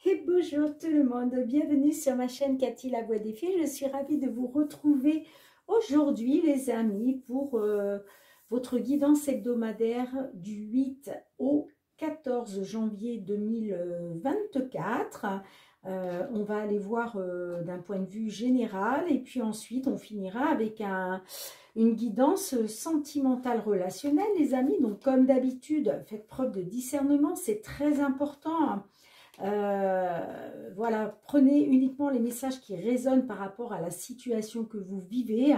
Et bonjour tout le monde, bienvenue sur ma chaîne Cathy la Voix des Fées. Je suis ravie de vous retrouver aujourd'hui les amis pour votre guidance hebdomadaire du 8 au 14 janvier 2024. On va aller voir d'un point de vue général et puis ensuite on finira avec une guidance sentimentale relationnelle les amis. Donc comme d'habitude, faites preuve de discernement, c'est très important. Voilà, prenez uniquement les messages qui résonnent par rapport à la situation que vous vivez.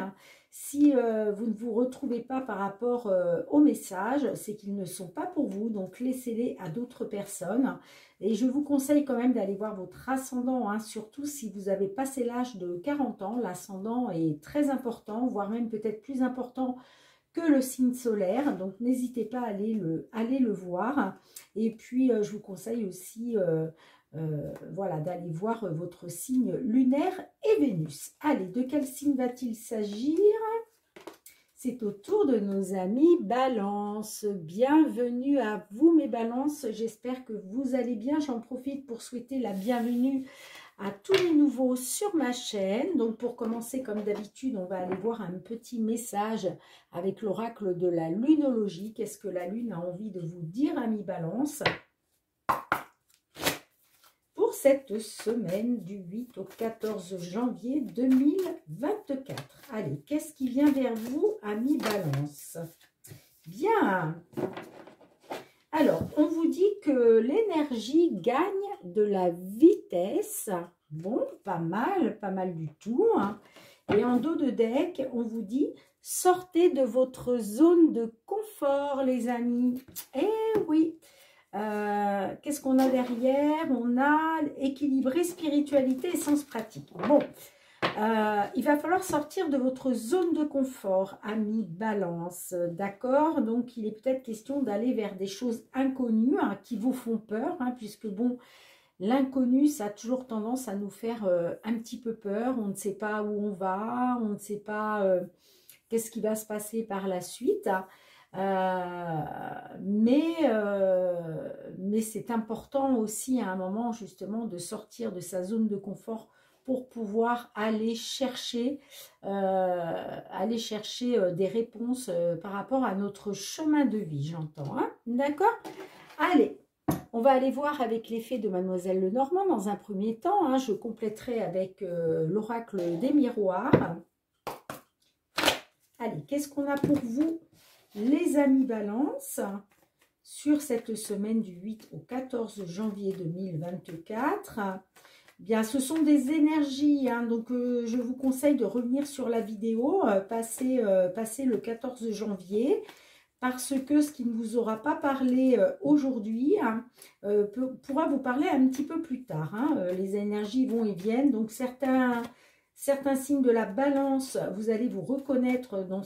Si vous ne vous retrouvez pas par rapport aux messages, c'est qu'ils ne sont pas pour vous, donc laissez-les à d'autres personnes. Et je vous conseille quand même d'aller voir votre ascendant, surtout si vous avez passé l'âge de 40 ans. L'ascendant est très important, voire même peut-être plus important que le signe solaire, donc n'hésitez pas à aller le voir. Et puis je vous conseille aussi voilà, d'aller voir votre signe lunaire et Vénus. Allez, de quel signe va-t-il s'agir? C'est au tour de nos amis Balance. Bienvenue à vous mes Balances, j'espère que vous allez bien. J'en profite pour souhaiter la bienvenue à tous les nouveaux sur ma chaîne. Donc pour commencer, comme d'habitude, on va aller voir un petit message avec l'oracle de la lunologie. Qu'est-ce que la lune a envie de vous dire, amis Balance, pour cette semaine du 8 au 14 janvier 2024. Allez, qu'est-ce qui vient vers vous, amis Balance? Bien. Alors, on vous dit que l'énergie gagne de la vitesse. Bon, pas mal du tout. Et en dos de deck, on vous dit, sortez de votre zone de confort, les amis. Eh oui. Qu'est-ce qu'on a derrière? On a équilibré spiritualité et sens pratique. Bon. Il va falloir sortir de votre zone de confort, amis Balance, d'accord? Donc, il est peut-être question d'aller vers des choses inconnues qui vous font peur, puisque bon, l'inconnu, ça a toujours tendance à nous faire un petit peu peur. On ne sait pas où on va, on ne sait pas qu'est-ce qui va se passer par la suite. Mais c'est important aussi à un moment justement de sortir de sa zone de confort pour pouvoir aller chercher des réponses par rapport à notre chemin de vie, j'entends. D'accord? Allez, on va aller voir avec l'effet de Mademoiselle Lenormand dans un premier temps. Je compléterai avec l'oracle des miroirs. Allez, qu'est-ce qu'on a pour vous, les amis Balance, sur cette semaine du 8 au 14 janvier 2024? Bien, ce sont des énergies, donc je vous conseille de revenir sur la vidéo, passer le 14 janvier, parce que ce qui ne vous aura pas parlé aujourd'hui pourra vous parler un petit peu plus tard. Les énergies vont et viennent, donc certains signes de la Balance, vous allez vous reconnaître dans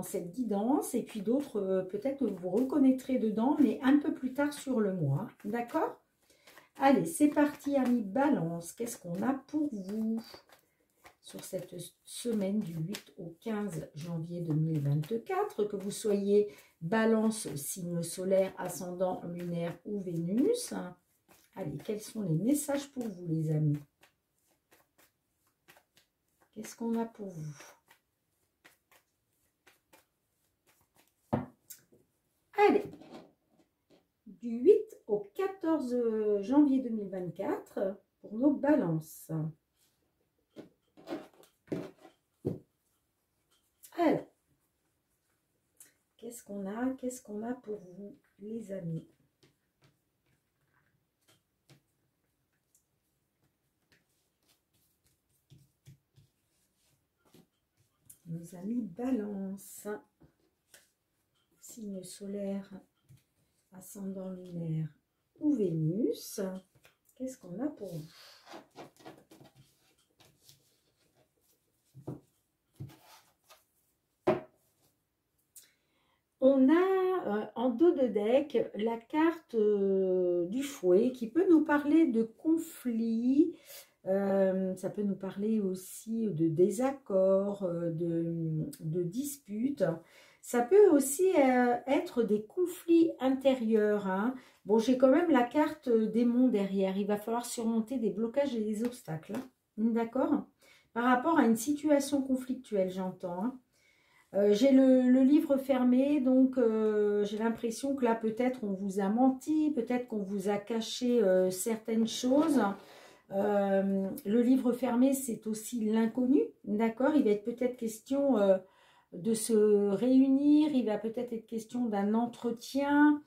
cette guidance, et puis d'autres, peut-être que vous vous reconnaîtrez dedans, mais un peu plus tard sur le mois, d'accord? Allez, c'est parti, amis Balance. Qu'est-ce qu'on a pour vous sur cette semaine du 8 au 15 janvier 2024, que vous soyez Balance, signe solaire, ascendant, lunaire ou Vénus? Allez, quels sont les messages pour vous, les amis? Qu'est-ce qu'on a pour vous? Allez, du 8 au 14 janvier 2024 pour nos Balances. Alors, qu'est-ce qu'on a pour vous, les amis? Nos amis Balance, signe solaire, ascendant lunaire ou Vénus, qu'est-ce qu'on a pour vous? On a en dos de deck la carte du fouet qui peut nous parler de conflits. Ça peut nous parler aussi de désaccords, de disputes. Ça peut aussi être des conflits intérieurs, hein. Bon, j'ai quand même la carte démon derrière. Il va falloir surmonter des blocages et des obstacles, hein. D'accord? Par rapport à une situation conflictuelle, j'entends, hein. J'ai le livre fermé, donc j'ai l'impression que là, peut-être on vous a menti, peut-être qu'on vous a caché certaines choses. Le livre fermé, c'est aussi l'inconnu, d'accord? Il va être peut-être question de se réunir, il va peut-être être question d'un entretien.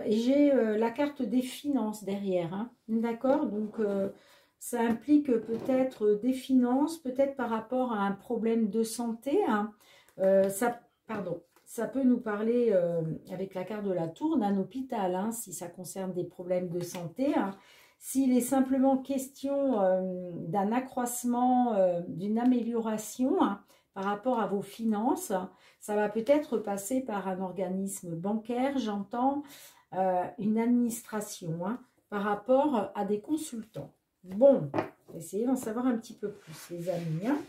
Et j'ai la carte des finances derrière, hein, d'accord? Donc, ça implique peut-être des finances, peut-être par rapport à un problème de santé, hein. Ça peut nous parler, avec la carte de la tour, d'un hôpital, hein, si ça concerne des problèmes de santé, hein. S'il est simplement question d'un accroissement, d'une amélioration, hein, par rapport à vos finances, ça va peut-être passer par un organisme bancaire, j'entends, une administration, hein, par rapport à des consultants. Bon, on va essayer d'en savoir un petit peu plus, les amis, hein.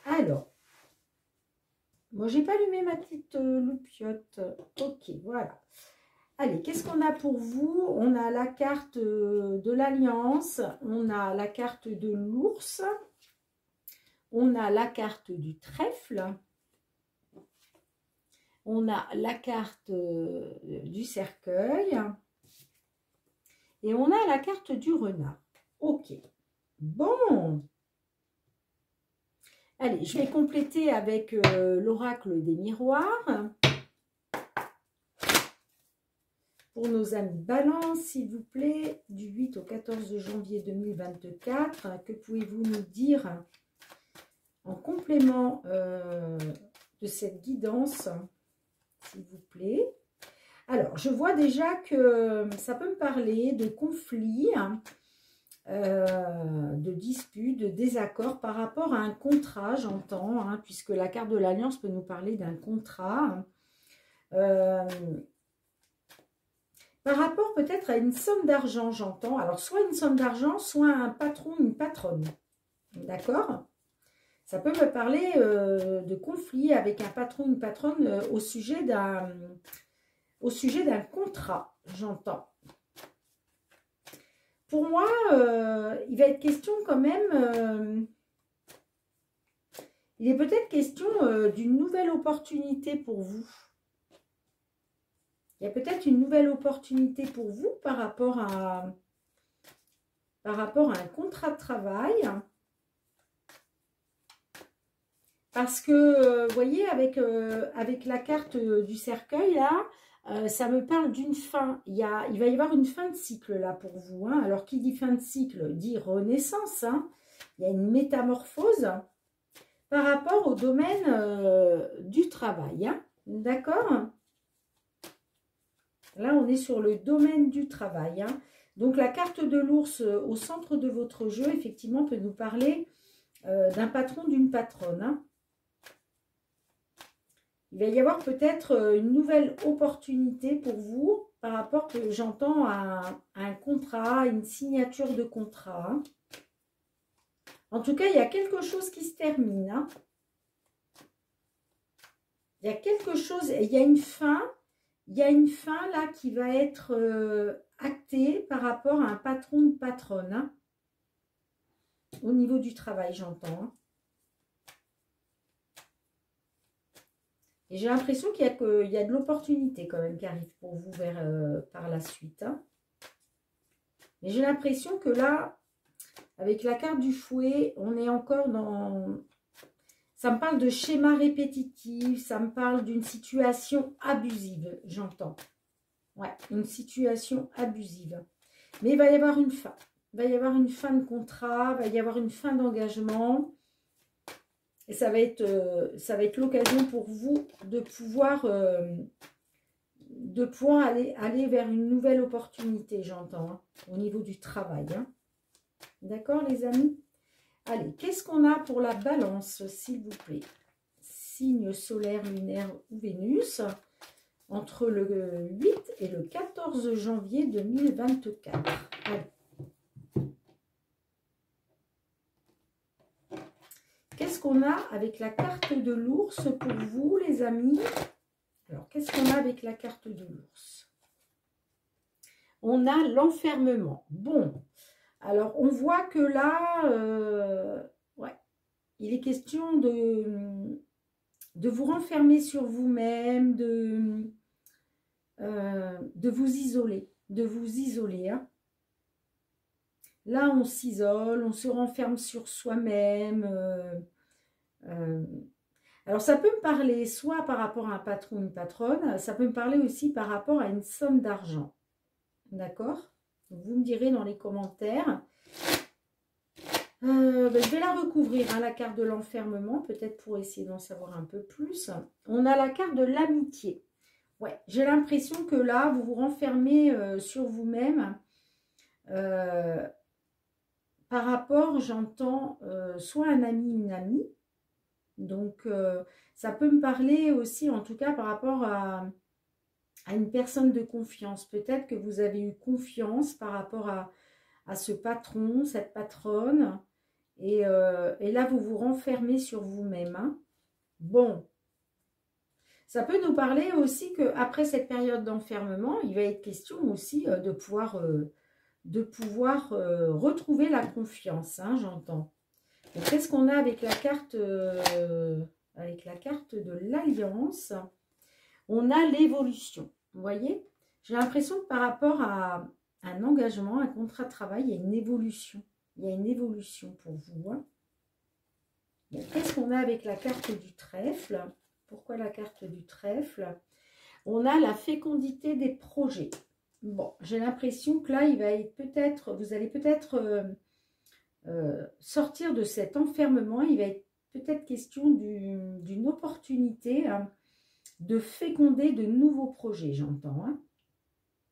Alors, moi, j'ai pas allumé ma petite loupiote. Ok, voilà. Allez, qu'est-ce qu'on a pour vous? On a la carte de l'Alliance, on a la carte de l'ours, on a la carte du trèfle, on a la carte du cercueil et on a la carte du renard. Ok, bon. Allez, je vais compléter avec l'oracle des miroirs. Pour nos amis Balance, s'il vous plaît, du 8 au 14 janvier 2024, que pouvez-vous nous dire en complément de cette guidance, s'il vous plaît? Alors, je vois déjà que ça peut me parler de conflits, de disputes, de désaccords par rapport à un contrat, j'entends, hein, puisque la carte de l'Alliance peut nous parler d'un contrat. Par rapport peut-être à une somme d'argent, j'entends. Alors, soit une somme d'argent, soit un patron, une patronne. D'accord? Ça peut me parler de conflit avec un patron, une patronne au sujet d'un contrat, j'entends. Pour moi, il va être question quand même... il est peut-être question d'une nouvelle opportunité pour vous. Il y a peut-être une nouvelle opportunité pour vous par rapport à un contrat de travail. Parce que, vous voyez, avec la carte du cercueil, là, ça me parle d'une fin. Il va y avoir une fin de cycle, là, pour vous, hein. Alors, qui dit fin de cycle, dit renaissance, hein. Il y a une métamorphose par rapport au domaine du travail, hein. D'accord ? Là, on est sur le domaine du travail, hein. Donc, la carte de l'ours au centre de votre jeu, effectivement, peut nous parler d'un patron, d'une patronne, hein. Il va y avoir peut-être une nouvelle opportunité pour vous par rapport, que j'entends, à un contrat, une signature de contrat, hein. En tout cas, il y a quelque chose qui se termine, hein. Il y a quelque chose, il y a une fin. Il y a une fin là qui va être actée par rapport à un patron ou patronne, hein. Au niveau du travail, j'entends, hein. Et j'ai l'impression qu'il y a de l'opportunité quand même qui arrive pour vous par la suite, hein. Mais j'ai l'impression que là, avec la carte du fouet, on est encore dans... Ça me parle de schéma répétitif, ça me parle d'une situation abusive, j'entends. Ouais, une situation abusive. Mais il va y avoir une fin. Il va y avoir une fin de contrat, il va y avoir une fin d'engagement. Et ça va être l'occasion pour vous de pouvoir aller vers une nouvelle opportunité, j'entends, hein, au niveau du travail, hein. D'accord, les amis? Allez, qu'est-ce qu'on a pour la balance, s'il vous plaît? Signe solaire, lunaire ou Vénus, entre le 8 et le 14 janvier 2024. Allez. Qu'est-ce qu'on a avec la carte de l'ours pour vous, les amis? Alors, qu'est-ce qu'on a avec la carte de l'ours? On a l'enfermement. Bon, alors on voit que là, ouais, il est question de vous renfermer sur vous-même, de vous isoler, hein. Là, on s'isole, on se renferme sur soi-même. Alors, ça peut me parler soit par rapport à un patron ou une patronne, ça peut me parler aussi par rapport à une somme d'argent. D'accord? Vous me direz dans les commentaires. Je vais la recouvrir, hein, la carte de l'enfermement, peut-être pour essayer d'en savoir un peu plus. On a la carte de l'amitié. Ouais, j'ai l'impression que là, vous vous renfermez sur vous-même. Par rapport, j'entends soit un ami, une amie. Donc, ça peut me parler aussi, en tout cas, par rapport à une personne de confiance. Peut-être que vous avez eu confiance par rapport à ce patron, cette patronne. Et là, vous vous renfermez sur vous-même. Hein. Bon. Ça peut nous parler aussi qu'après cette période d'enfermement, il va être question aussi de pouvoir retrouver la confiance, hein, j'entends. Qu'est-ce qu'on a avec la carte de l'Alliance? On a l'évolution. Vous voyez? J'ai l'impression que par rapport à un engagement, un contrat de travail, il y a une évolution. Il y a une évolution pour vous. Hein. Qu'est-ce qu'on a avec la carte du trèfle? Pourquoi la carte du trèfle? On a la fécondité des projets. Bon, j'ai l'impression que là, il va être vous allez peut-être sortir de cet enfermement. Il va être peut-être question d'une opportunité hein, de féconder de nouveaux projets, j'entends. Hein.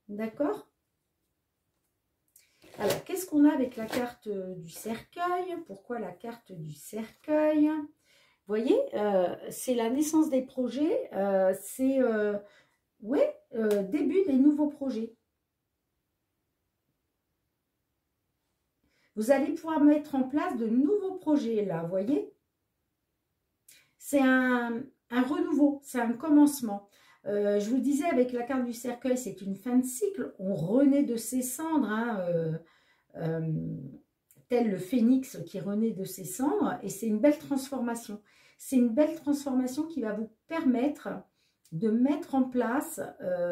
D'accord? Alors, qu'est-ce qu'on a avec la carte du cercueil? Pourquoi la carte du cercueil? Vous voyez, c'est la naissance des projets, c'est début des nouveaux projets. Vous allez pouvoir mettre en place de nouveaux projets là, vous voyez. C'est un renouveau, c'est un commencement. Je vous disais avec la carte du cercueil, c'est une fin de cycle. On renaît de ses cendres, hein, tel le phénix qui renaît de ses cendres. Et c'est une belle transformation. C'est une belle transformation qui va vous permettre de mettre en place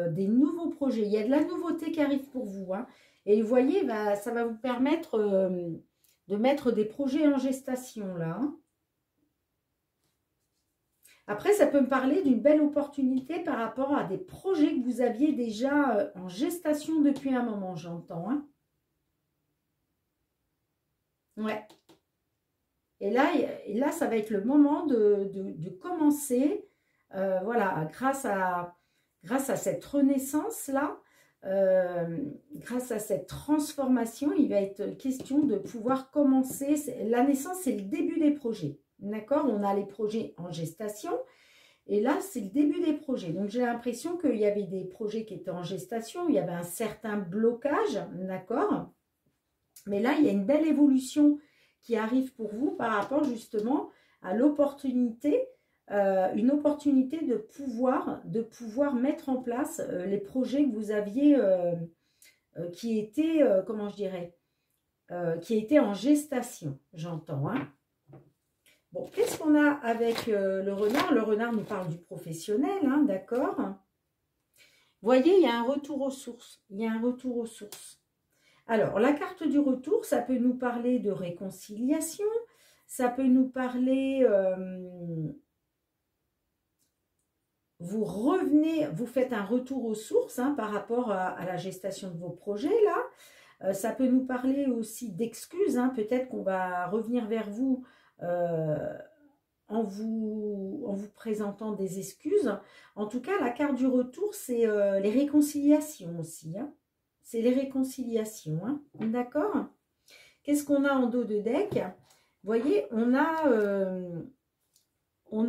des nouveaux projets. Il y a de la nouveauté qui arrive pour vous. Hein. Et vous voyez, ça va vous permettre de mettre des projets en gestation là. Hein. Après, ça peut me parler d'une belle opportunité par rapport à des projets que vous aviez déjà en gestation depuis un moment, j'entends. Hein. Ouais. Et là, ça va être le moment de commencer, voilà, grâce à cette renaissance-là, grâce à cette transformation, il va être question de pouvoir commencer. La naissance, c'est le début des projets. D'accord? On a les projets en gestation. Et là, c'est le début des projets. Donc, j'ai l'impression qu'il y avait des projets qui étaient en gestation. Il y avait un certain blocage. D'accord? Mais là, il y a une belle évolution qui arrive pour vous par rapport justement à l'opportunité. Une opportunité de pouvoir mettre en place les projets que vous aviez qui étaient, comment je dirais, qui étaient en gestation. J'entends, hein? Bon, qu'est-ce qu'on a avec le renard? Le renard nous parle du professionnel, hein, d'accord? Vous voyez, il y a un retour aux sources. Il y a un retour aux sources. Alors, la carte du retour, ça peut nous parler de réconciliation. Ça peut nous parler... vous revenez, vous faites un retour aux sources hein, par rapport à la gestation de vos projets, là. Ça peut nous parler aussi d'excuses. Hein, peut-être qu'on va revenir vers vous... en vous présentant des excuses. En tout cas, la carte du retour, c'est les réconciliations aussi. Hein. C'est les réconciliations. Hein. D'accord? Qu'est-ce qu'on a en dos de deck? Vous voyez, on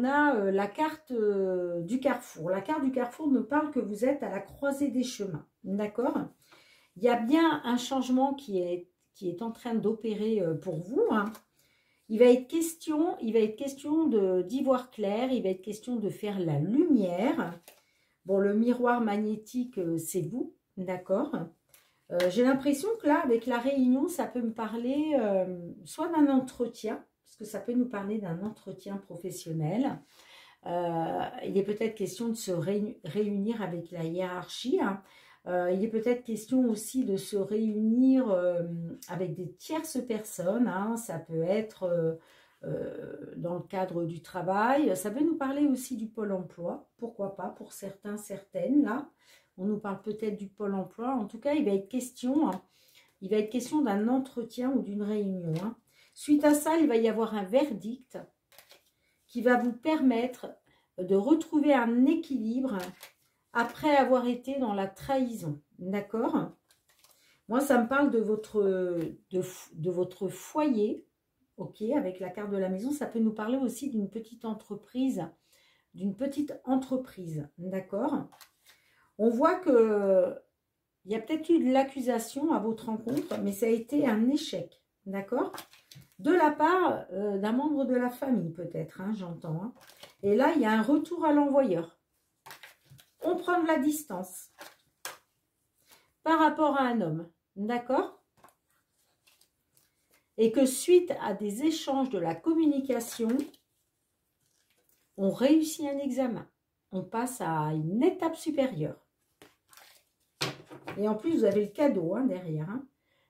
a la carte du carrefour. La carte du carrefour nous parle que vous êtes à la croisée des chemins. D'accord? Il y a bien un changement qui est en train d'opérer pour vous. Hein. il va être question d'y voir clair, il va être question de faire la lumière. Bon, le miroir magnétique, c'est vous, d'accord? J'ai l'impression que là, avec la réunion, ça peut me parler soit d'un entretien, parce que ça peut nous parler d'un entretien professionnel. Il est peut-être question de se réunir avec la hiérarchie, hein. Il est peut-être question aussi de se réunir avec des tierces personnes, hein. Ça peut être dans le cadre du travail. Ça peut nous parler aussi du pôle emploi, pourquoi pas, pour certains, certaines, là. On nous parle peut-être du pôle emploi. En tout cas, il va être question d'un entretien ou d'une réunion, hein. Suite à ça, il va y avoir un verdict qui va vous permettre de retrouver un équilibre après avoir été dans la trahison. D'accord? Moi, ça me parle de votre foyer. Ok, avec la carte de la maison, ça peut nous parler aussi d'une petite entreprise. D'accord? On voit que il y a peut-être eu de l'accusation à votre rencontre, mais ça a été un échec. D'accord? De la part d'un membre de la famille, peut-être, hein, j'entends. Hein. Et là, il y a un retour à l'envoyeur. On prend de la distance par rapport à un homme. D'accord? Et que suite à des échanges de la communication, on réussit un examen. On passe à une étape supérieure. Et en plus, vous avez le cadeau hein, derrière. Hein.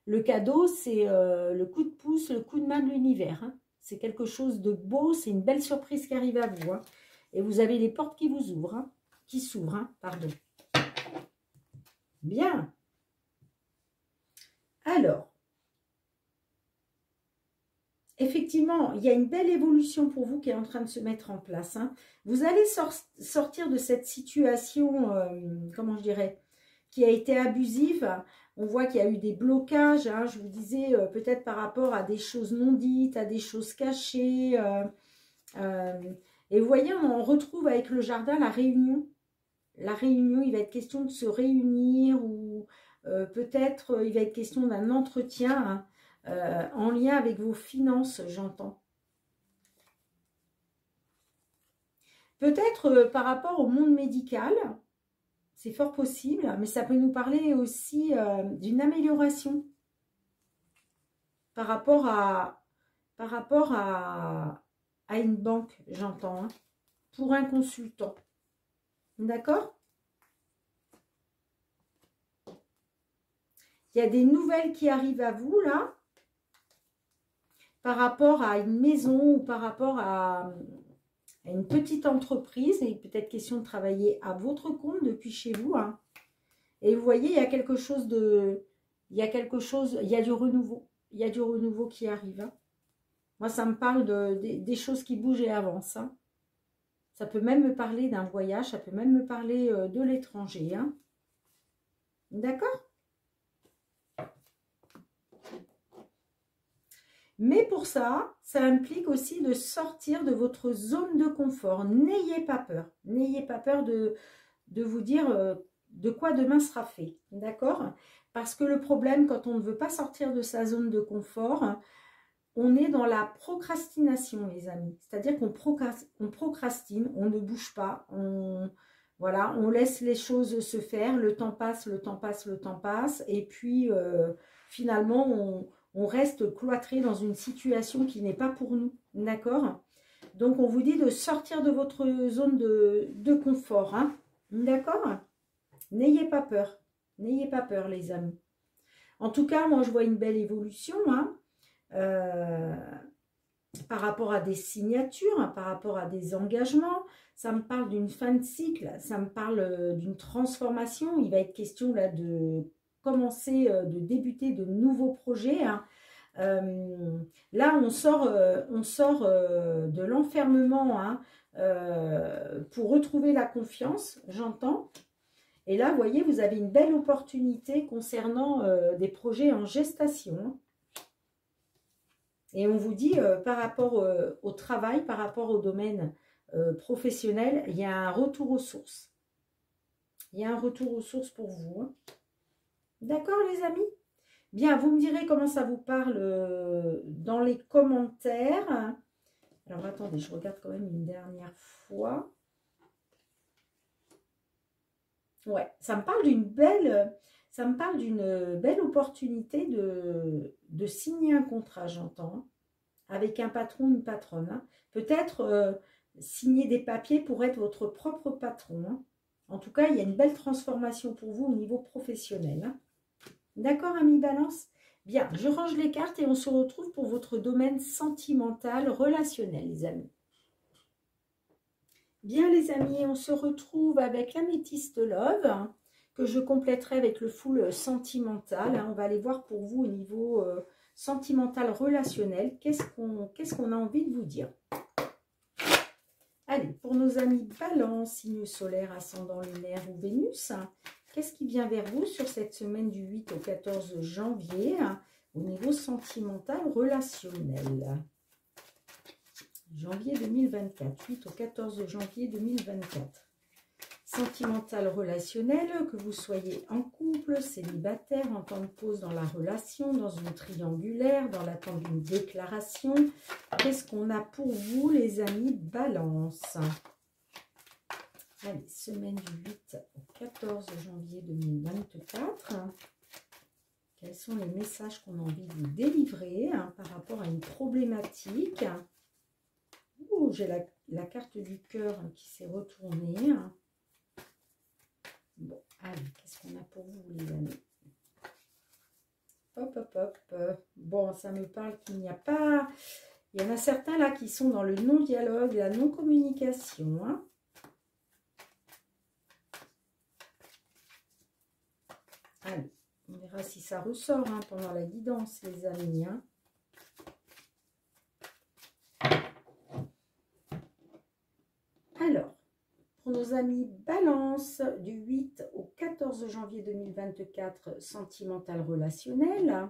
Le cadeau, c'est le coup de pouce, le coup de main de l'univers. Hein. C'est quelque chose de beau, c'est une belle surprise qui arrive à vous. Hein. Et vous avez les portes qui vous ouvrent, hein, qui s'ouvrent, hein, pardon. Bien. Alors, effectivement, il y a une belle évolution pour vous qui est en train de se mettre en place. Hein. Vous allez sortir de cette situation, comment je dirais, qui a été abusive. On voit qu'il y a eu des blocages, hein, je vous disais, peut-être par rapport à des choses non dites, à des choses cachées. Et vous voyez, on retrouve avec le jardin la réunion. La réunion, il va être question de se réunir ou peut-être il va être question d'un entretien hein, en lien avec vos finances, j'entends. Peut-être par rapport au monde médical. C'est fort possible, mais ça peut nous parler aussi d'une amélioration par rapport à une banque, j'entends, hein, pour un consultant. D'accord? Il y a des nouvelles qui arrivent à vous, là, par rapport à une maison ou par rapport à une petite entreprise, et peut-être question de travailler à votre compte depuis chez vous. Hein. Et vous voyez, il y a quelque chose de... il y a du renouveau. Il y a du renouveau qui arrive. Hein. Moi, ça me parle des choses qui bougent et avancent. Hein. Ça peut même me parler d'un voyage, ça peut même me parler de l'étranger. Hein. D'accord? Mais pour ça, ça implique aussi de sortir de votre zone de confort. N'ayez pas peur. N'ayez pas peur de vous dire de quoi demain sera fait. D'accord? Parce que le problème, quand on ne veut pas sortir de sa zone de confort, on est dans la procrastination, les amis. C'est-à-dire qu'on procrastine, on ne bouge pas, voilà, on laisse les choses se faire, le temps passe, le temps passe, le temps passe, et puis finalement, on reste cloîtré dans une situation qui n'est pas pour nous, d'accord? Donc, on vous dit de sortir de votre zone de confort, hein, d'accord? N'ayez pas peur, les amis. En tout cas, moi, je vois une belle évolution, hein, par rapport à des signatures, hein, par rapport à des engagements. Ça me parle d'une fin de cycle, ça me parle d'une transformation. Il va être question là de commencer, de débuter de nouveaux projets. Hein. Là, on sort de l'enfermement hein, pour retrouver la confiance, j'entends. Et là, vous voyez, vous avez une belle opportunité concernant des projets en gestation. Hein. Et on vous dit, par rapport au travail, par rapport au domaine professionnel, il y a un retour aux sources. Il y a un retour aux sources pour vous. Hein. D'accord, les amis? Bien, vous me direz comment ça vous parle dans les commentaires. Alors, attendez, je regarde quand même une dernière fois. Ouais, ça me parle d'une belle opportunité de signer un contrat, j'entends, avec un patron, une patronne, hein. Peut-être signer des papiers pour être votre propre patron, hein. En tout cas, il y a une belle transformation pour vous au niveau professionnel, hein. D'accord, ami Balance? Bien, je range les cartes et on se retrouve pour votre domaine sentimental, relationnel, les amis. Bien, les amis, on se retrouve avec l'améthyste Love, hein, que je compléterai avec le full sentimental, hein. On va aller voir pour vous au niveau sentimental, relationnel, qu'est-ce qu'on a envie de vous dire. Allez, pour nos amis Balance, signe solaire, ascendant lunaire ou Vénus, hein, qu'est-ce qui vient vers vous sur cette semaine du 8 au 14 janvier, hein, au niveau sentimental, relationnel? Janvier 2024, 8 au 14 janvier 2024. Sentimental, relationnel, que vous soyez en couple, célibataire, en temps de pause dans la relation, dans une triangulaire, dans l'attente d'une déclaration. Qu'est-ce qu'on a pour vous, les amis Balance? Allez, semaine du 8 au 14 janvier 2024. Quels sont les messages qu'on a envie de vous délivrer, hein, par rapport à une problématique? Oh, j'ai la carte du cœur, hein, qui s'est retournée, hein. Bon, allez, qu'est-ce qu'on a pour vous, les amis? Hop, hop, hop. Bon, ça me parle qu'il n'y a pas... Il y en a certains là qui sont dans le non-dialogue, la non-communication, hein. Allez, on verra si ça ressort, hein, pendant la guidance, les amis, hein. Alors, pour nos amis Balance, du 8 au 14 janvier 2024, sentimental relationnel.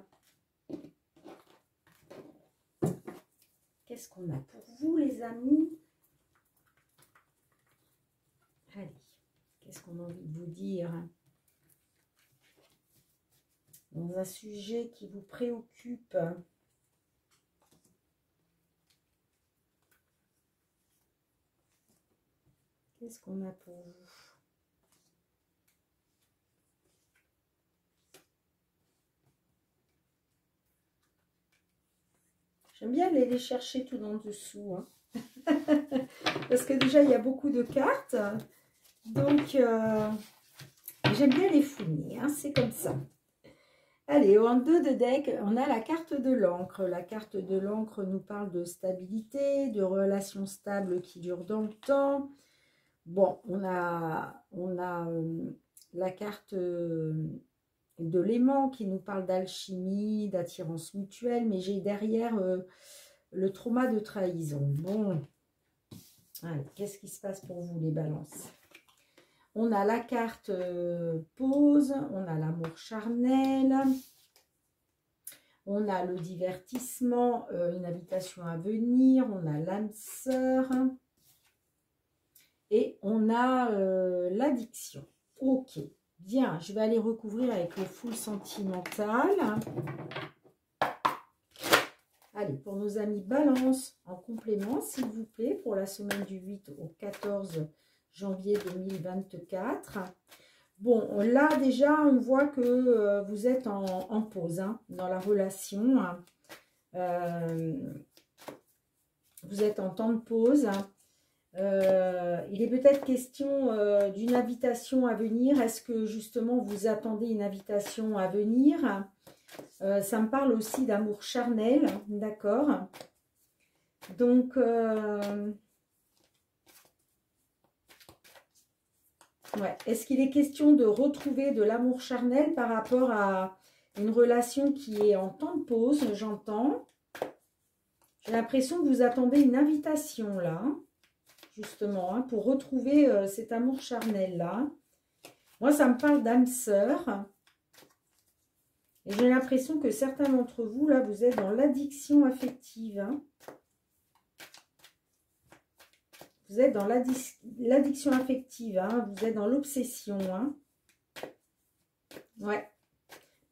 Qu'est-ce qu'on a pour vous, les amis? Allez, qu'est-ce qu'on a envie de vous dire? Dans un sujet qui vous préoccupe. Qu'est-ce qu'on a pour vous? J'aime bien aller les chercher tout en dessous, hein. Parce que déjà, il y a beaucoup de cartes. Donc, j'aime bien les fouiller, hein, c'est comme ça. Allez, en 2 de deck, on a la carte de l'encre. La carte de l'encre nous parle de stabilité, de relations stables qui durent dans le temps. Bon, on a la carte de l'aimant qui nous parle d'alchimie, d'attirance mutuelle, mais j'ai derrière le trauma de trahison. Bon, qu'est-ce qui se passe pour vous, les balances? On a la carte pause, on a l'amour charnel, on a le divertissement, une invitation à venir, on a l'âme sœur et on a l'addiction. Ok, bien, je vais aller recouvrir avec le full sentimental. Allez, pour nos amis Balance, en complément, s'il vous plaît, pour la semaine du 8 au 14 janvier 2024. Bon, là, déjà, on voit que vous êtes en pause, hein, dans la relation. Vous êtes en temps de pause. Il est peut-être question d'une invitation à venir. Est-ce que, justement, vous attendez une invitation à venir? Ça me parle aussi d'amour charnel, d'accord? Donc, ouais. Est-ce qu'il est question de retrouver de l'amour charnel par rapport à une relation qui est en temps de pause, j'entends? J'ai l'impression que vous attendez une invitation, là, justement, hein, pour retrouver cet amour charnel-là. Moi, ça me parle d'âme sœur. Et j'ai l'impression que certains d'entre vous, là, vous êtes dans l'addiction affective, hein. Vous êtes dans l'addiction affective, hein. Vous êtes dans l'obsession, hein. Ouais.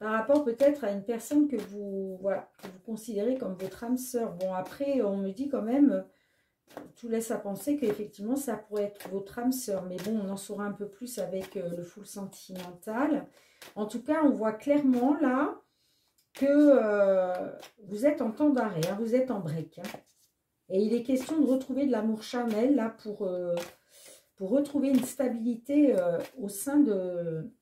par rapport peut-être à une personne que vous, voilà, que vous considérez comme votre âme sœur. Bon, après, on me dit quand même, tout laisse à penser qu'effectivement, ça pourrait être votre âme sœur. Mais bon, on en saura un peu plus avec le full sentimental. En tout cas, on voit clairement là que vous êtes en temps d'arrêt, hein, vous êtes en break. Hein. Et il est question de retrouver de l'amour charnel là pour retrouver une stabilité au sein de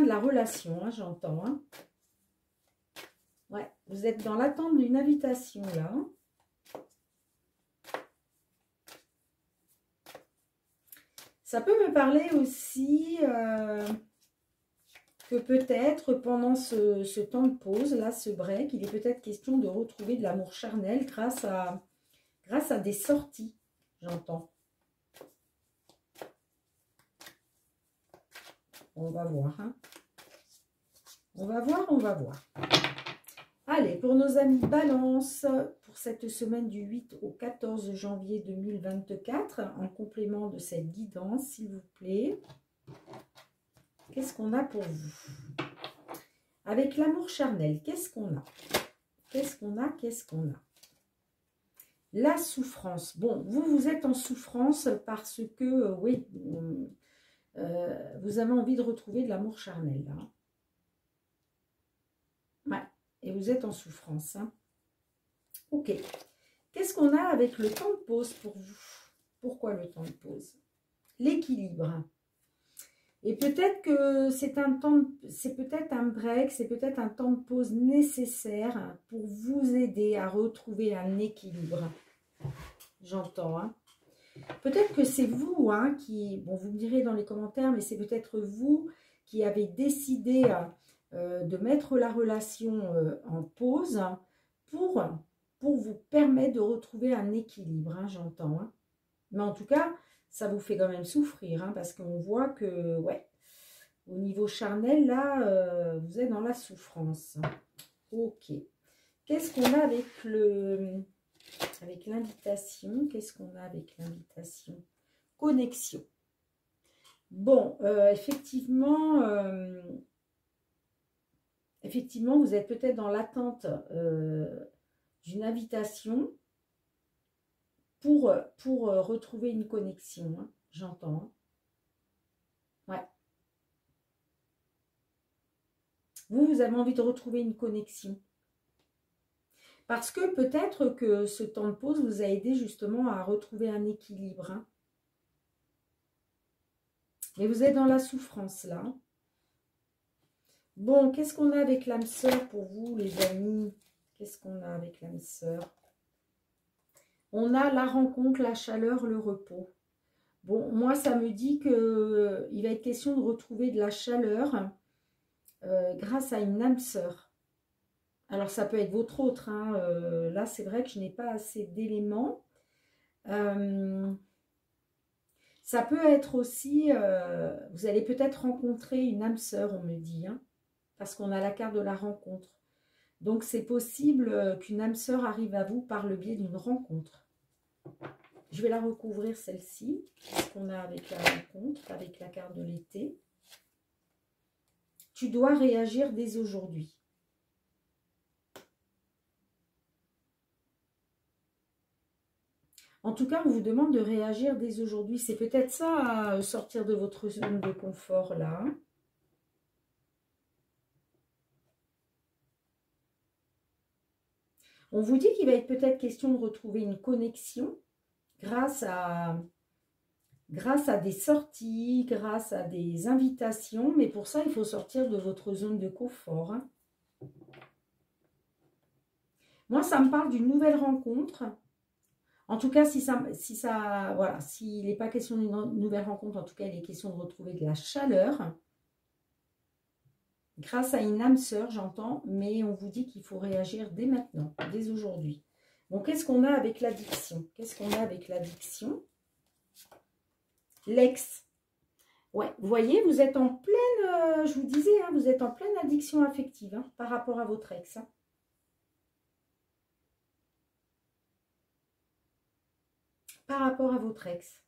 la relation, hein, j'entends. Hein. Ouais, vous êtes dans l'attente d'une invitation là. Ça peut me parler aussi que peut-être pendant ce temps de pause, là, ce break, il est peut-être question de retrouver de l'amour charnel grâce à des sorties, j'entends. On va voir. Hein. On va voir, on va voir. Allez, pour nos amis Balance, pour cette semaine du 8 au 14 janvier 2024, en complément de cette guidance, s'il vous plaît, qu'est-ce qu'on a pour vous? Avec l'amour charnel, qu'est-ce qu'on a? Qu'est-ce qu'on a? Qu'est-ce qu'on a? La souffrance. Bon, vous êtes en souffrance parce que, oui, vous avez envie de retrouver de l'amour charnel. Hein. Ouais, et vous êtes en souffrance. Hein. Ok. Qu'est-ce qu'on a avec le temps de pause pour vous? Pourquoi le temps de pause? L'équilibre. Et peut-être que c'est un temps, c'est peut-être un break, c'est peut-être un temps de pause nécessaire pour vous aider à retrouver un équilibre. J'entends. Hein. Peut-être que c'est vous hein, qui, bon vous me direz dans les commentaires, mais c'est peut-être vous qui avez décidé de mettre la relation en pause pour vous permettre de retrouver un équilibre, hein, j'entends. Hein. Mais en tout cas, ça vous fait quand même souffrir, hein, parce qu'on voit que, ouais, au niveau charnel, là, vous êtes dans la souffrance. Ok. Qu'est-ce qu'on a avec l'invitation? Qu'est-ce qu'on a avec l'invitation? Connexion. Bon, effectivement, vous êtes peut-être dans l'attente d'une invitation pour retrouver une connexion. Hein, j'entends. Hein. Ouais. Vous avez envie de retrouver une connexion. Parce que peut-être que ce temps de pause vous a aidé justement à retrouver un équilibre. Hein. Mais vous êtes dans la souffrance là. Bon, qu'est-ce qu'on a avec l'âme sœur pour vous les amis? Qu'est-ce qu'on a avec l'âme sœur? On a la rencontre, la chaleur, le repos. Bon, moi ça me dit qu'il va être question de retrouver de la chaleur grâce à une âme sœur. Alors, ça peut être votre autre. Hein. Là, c'est vrai que je n'ai pas assez d'éléments. Ça peut être aussi, vous allez peut-être rencontrer une âme sœur, on me dit, hein, parce qu'on a la carte de la rencontre. Donc, c'est possible qu'une âme sœur arrive à vous par le biais d'une rencontre. Je vais la recouvrir, celle-ci. Qu'est-ce qu'on a avec la rencontre, avec la carte de l'été? Tu dois réagir dès aujourd'hui. En tout cas, on vous demande de réagir dès aujourd'hui. C'est peut-être ça, sortir de votre zone de confort, là. On vous dit qu'il va être peut-être question de retrouver une connexion grâce à des sorties, grâce à des invitations. Mais pour ça, il faut sortir de votre zone de confort. Hein. Moi, ça me parle d'une nouvelle rencontre. En tout cas, voilà, s'il n'est pas question d'une nouvelle rencontre, en tout cas, il est question de retrouver de la chaleur. Grâce à une âme sœur, j'entends, mais on vous dit qu'il faut réagir dès maintenant, dès aujourd'hui. Bon, qu'est-ce qu'on a avec l'addiction? Qu'est-ce qu'on a avec l'addiction? L'ex. Ouais, vous voyez, vous êtes en pleine, je vous disais, hein, vous êtes en pleine addiction affective hein, par rapport à votre ex. Hein. Par rapport à votre ex.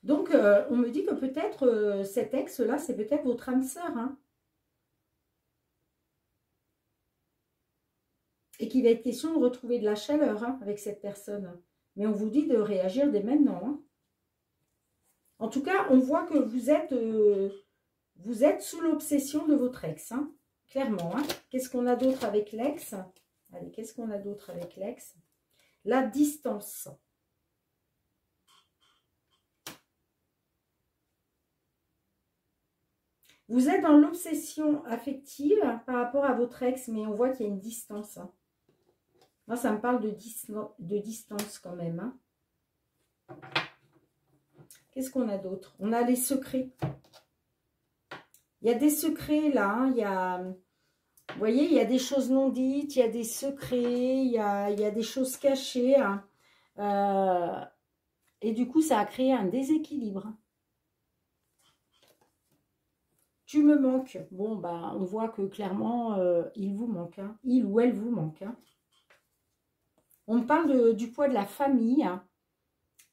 Donc, on me dit que peut-être cet ex-là, c'est peut-être votre âme sœur, hein, et qu'il va être question de retrouver de la chaleur hein, avec cette personne. Mais on vous dit de réagir dès maintenant. Hein. En tout cas, on voit que vous êtes sous l'obsession de votre ex, hein, clairement. Hein. Qu'est-ce qu'on a d'autre avec l'ex? Allez, qu'est-ce qu'on a d'autre avec l'ex? La distance. Vous êtes dans l'obsession affective par rapport à votre ex, mais on voit qu'il y a une distance. Hein. Moi, ça me parle de distance quand même. Hein. Qu'est-ce qu'on a d'autre? On a les secrets. Il y a des secrets là. Hein. Il y a, vous voyez, il y a des choses non dites, il y a des secrets, il y a des choses cachées. Hein. Et du coup, ça a créé un déséquilibre. Tu me manques. Bon, bah, on voit que clairement, il vous manque. Hein. Il ou elle vous manque. Hein. On me parle du poids de la famille. Hein.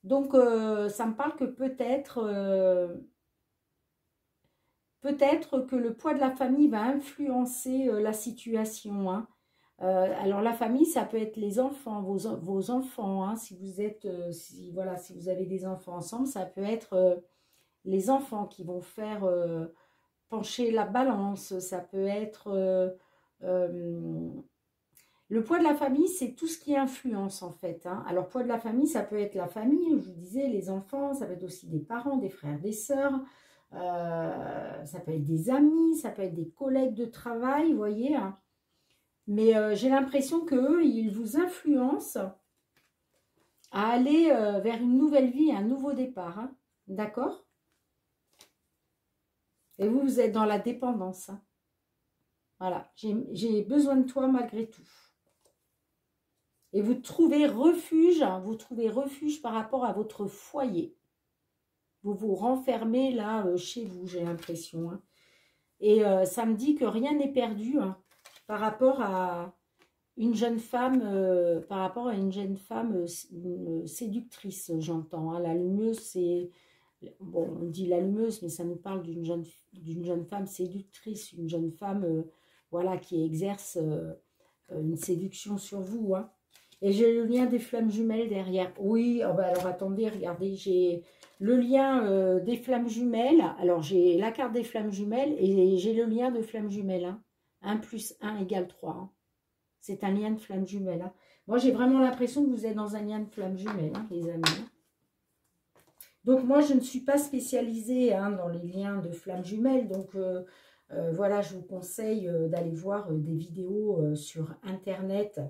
Donc, ça me parle que peut-être que le poids de la famille va influencer la situation. Hein. Alors, la famille, ça peut être les enfants, vos enfants. Hein. Si vous êtes, si vous avez des enfants ensemble, ça peut être les enfants qui vont faire pencher la balance. Ça peut être... le poids de la famille, c'est tout ce qui influence en fait. Hein. Alors, poids de la famille, ça peut être la famille, je vous disais, les enfants, ça peut être aussi des parents, des frères, des sœurs, ça peut être des amis, ça peut être des collègues de travail, vous voyez. Hein. Mais j'ai l'impression qu'eux, ils vous influencent à aller vers une nouvelle vie, un nouveau départ. Hein. D'accord? Et vous, vous êtes dans la dépendance. Hein. Voilà, j'ai besoin de toi malgré tout. Et vous trouvez refuge par rapport à votre foyer. Vous vous renfermez là chez vous, j'ai l'impression. Hein. Et ça me dit que rien n'est perdu hein, par rapport à une jeune femme, séductrice, j'entends. Hein. L'allumeuse, c'est... Bon, on dit l'allumeuse, mais ça nous parle d'une jeune femme séductrice, une jeune femme voilà, qui exerce une séduction sur vous. Hein. Et j'ai le lien des flammes jumelles derrière. Oui, oh bah alors attendez, regardez, j'ai le lien des flammes jumelles. Alors j'ai la carte des flammes jumelles et j'ai le lien de flammes jumelles. Hein. 1 + 1 = 3. Hein. C'est un lien de flammes jumelles. Hein. Moi j'ai vraiment l'impression que vous êtes dans un lien de flammes jumelles, hein, les amis. Hein. Donc moi je ne suis pas spécialisée hein, dans les liens de flammes jumelles. Donc voilà, je vous conseille d'aller voir des vidéos sur internet.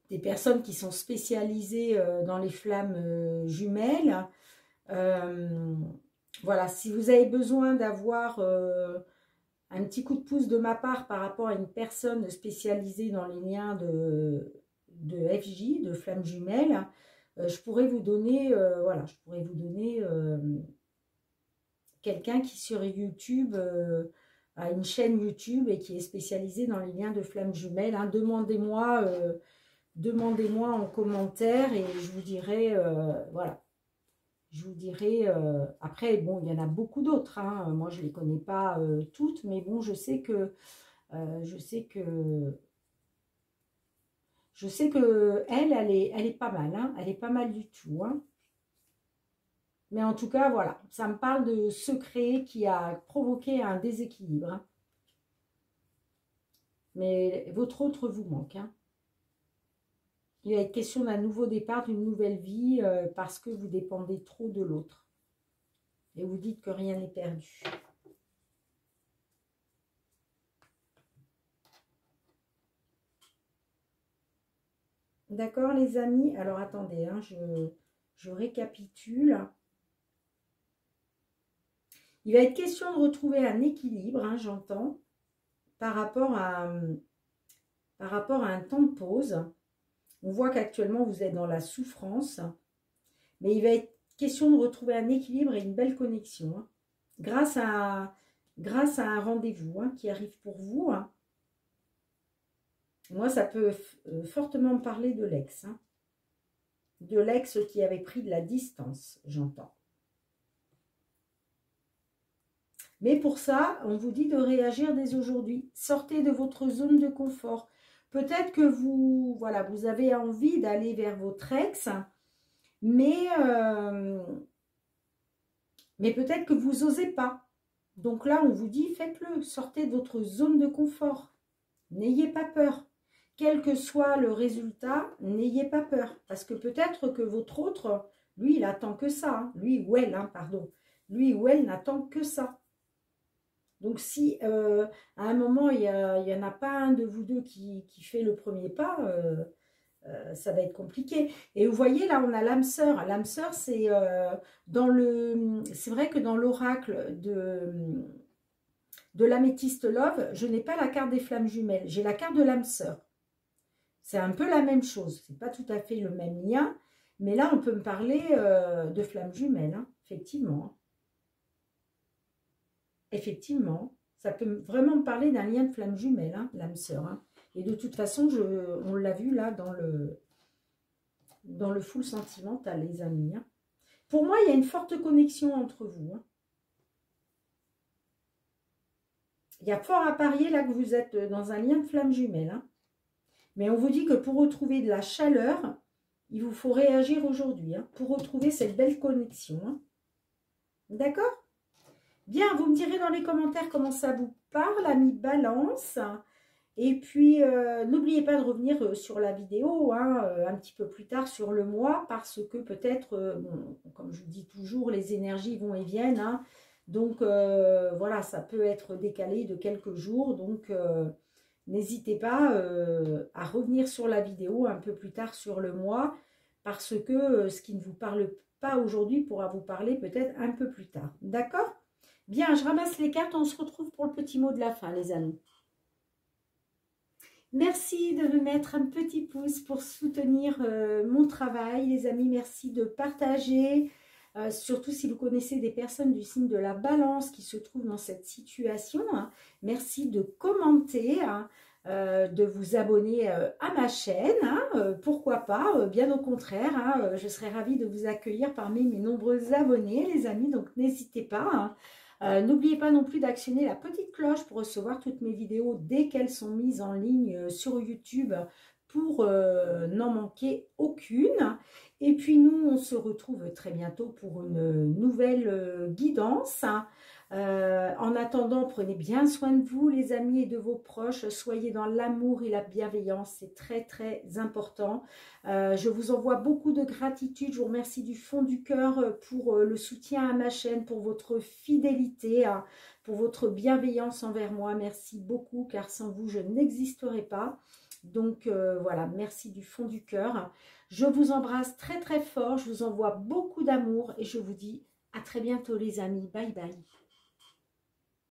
Des personnes qui sont spécialisées dans les flammes jumelles. Voilà, si vous avez besoin d'avoir un petit coup de pouce de ma part par rapport à une personne spécialisée dans les liens de FJ, de flammes jumelles, je pourrais vous donner, voilà, je pourrais vous donner quelqu'un qui sur YouTube a une chaîne YouTube et qui est spécialisée dans les liens de flammes jumelles. Hein. Demandez-moi en commentaire et je vous dirai, voilà. Je vous dirai, après, bon, il y en a beaucoup d'autres. Hein. Moi, je ne les connais pas toutes, mais bon, je sais que elle est pas mal. Hein. Elle est pas mal du tout. Hein. Mais en tout cas, voilà, ça me parle de secret qui a provoqué un déséquilibre. Hein. Mais votre autre vous manque. Hein. Il va être question d'un nouveau départ, d'une nouvelle vie, parce que vous dépendez trop de l'autre. Et vous dites que rien n'est perdu. D'accord, les amis? Alors, attendez, hein, je récapitule. Il va être question de retrouver un équilibre, hein, j'entends, par rapport à un temps de pause. On voit qu'actuellement, vous êtes dans la souffrance. Mais il va être question de retrouver un équilibre et une belle connexion. Hein, grâce à un rendez-vous hein, qui arrive pour vous. Hein. Moi, ça peut fortement me parler de l'ex. Hein. de l'ex qui avait pris de la distance, j'entends. Mais pour ça, on vous dit de réagir dès aujourd'hui. Sortez de votre zone de confort. Peut-être que vous, voilà, vous avez envie d'aller vers votre ex, mais peut-être que vous n'osez pas. Donc là, on vous dit, faites-le. Sortez de votre zone de confort. N'ayez pas peur. Quel que soit le résultat, n'ayez pas peur. Parce que peut-être que votre autre, lui, il attend que ça. Hein. Lui ou elle, hein, pardon. Lui ou elle n'attend que ça. Donc si à un moment, il y en a pas un de vous deux qui fait le premier pas, ça va être compliqué. Et vous voyez, là, on a l'âme sœur. L'âme sœur, c'est vrai que dans l'oracle de l'améthyste love, je n'ai pas la carte des flammes jumelles. J'ai la carte de l'âme sœur. C'est un peu la même chose. C'est pas tout à fait le même lien. Mais là, on peut me parler de flammes jumelles, hein, effectivement. Effectivement, ça peut vraiment me parler d'un lien de flamme jumelle, hein, l'âme sœur. Hein. Et de toute façon, on l'a vu là dans le full sentimental, les amis. Hein. Pour moi, il y a une forte connexion entre vous. Hein. Il y a fort à parier là que vous êtes dans un lien de flamme jumelle. Hein. Mais on vous dit que pour retrouver de la chaleur, il vous faut réagir aujourd'hui. Hein, pour retrouver cette belle connexion. Hein. D'accord ? Bien, vous me direz dans les commentaires comment ça vous parle, ami Balance. Et puis, n'oubliez pas de revenir sur la vidéo hein, un petit peu plus tard sur le mois, parce que peut-être, bon, comme je vous dis toujours, les énergies vont et viennent. Hein, donc, voilà, ça peut être décalé de quelques jours. Donc, n'hésitez pas à revenir sur la vidéo un peu plus tard sur le mois, parce que ce qui ne vous parle pas aujourd'hui pourra vous parler peut-être un peu plus tard. D'accord ? Bien, je ramasse les cartes, on se retrouve pour le petit mot de la fin, les amis. Merci de me mettre un petit pouce pour soutenir mon travail, les amis. Merci de partager, surtout si vous connaissez des personnes du signe de la Balance qui se trouvent dans cette situation. Hein. Merci de commenter, hein, de vous abonner à ma chaîne. Hein, pourquoi pas, bien au contraire. Hein, je serais ravie de vous accueillir parmi mes nombreux abonnés, les amis. Donc, n'hésitez pas. Hein. N'oubliez pas non plus d'actionner la petite cloche pour recevoir toutes mes vidéos dès qu'elles sont mises en ligne sur YouTube pour n'en manquer aucune. Et puis nous, on se retrouve très bientôt pour une nouvelle guidance. En attendant, prenez bien soin de vous, les amis, et de vos proches. Soyez dans l'amour et la bienveillance, c'est très très important. Je vous envoie beaucoup de gratitude. Je vous remercie du fond du cœur pour le soutien à ma chaîne, pour votre fidélité, hein, pour votre bienveillance envers moi. Merci beaucoup, car sans vous, je n'existerais pas. Donc voilà, merci du fond du cœur. Je vous embrasse très très fort. Je vous envoie beaucoup d'amour et je vous dis à très bientôt, les amis. Bye bye.